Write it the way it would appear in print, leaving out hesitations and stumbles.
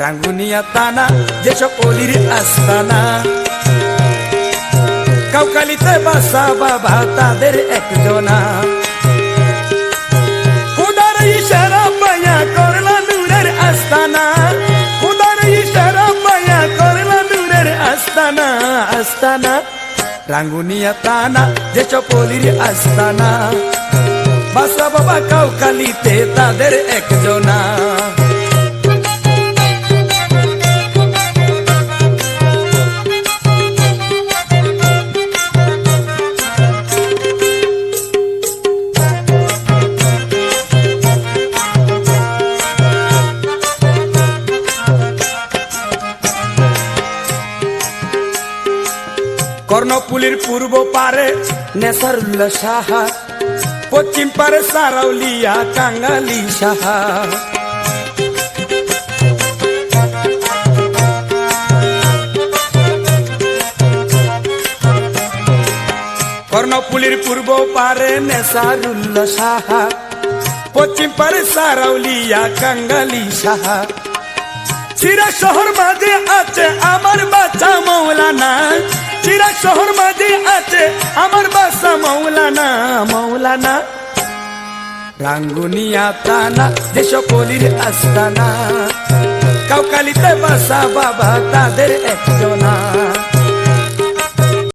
রাঙ্গুনিয়া তানা যেসব অলির আস্তানা, কাউকালিতে বাসা বাবা তাদের একজনা। খুদার ইশারা পায়া করলা নূরের আস্তানা, খুদার ইশারা পায়া করলা নূরের আস্তানা আস্তানা। রাঙ্গুনিয়া তানা যেসব অলির আস্তানা, বাসা বাবা কাউকালিতে তাদের একজনা। কর্ণপুলির পূর্ব পারে নেসারুল্লাহ সাহা, পশ্চিম পারে সারাউলিয়া কাঙ্গালি সাহা। কর্ণপুলির পূর্ব পারে নেসারুল্লাহ সাহা, পশ্চিম পারে সারাউলিয়া কাঙ্গালি সাহা। চিরাগ শহর মাঝে আছে আমার বাচ্চা মৌলানা, চিরাগ শহর মাঝে আছে আমার বাচ্চা মৌলানা মৌলানা। রাঙ্গুনিয়া তানা যেসব অলির আস্তানা, কাউকালিতে বাসা বাবা তাদের একজনা।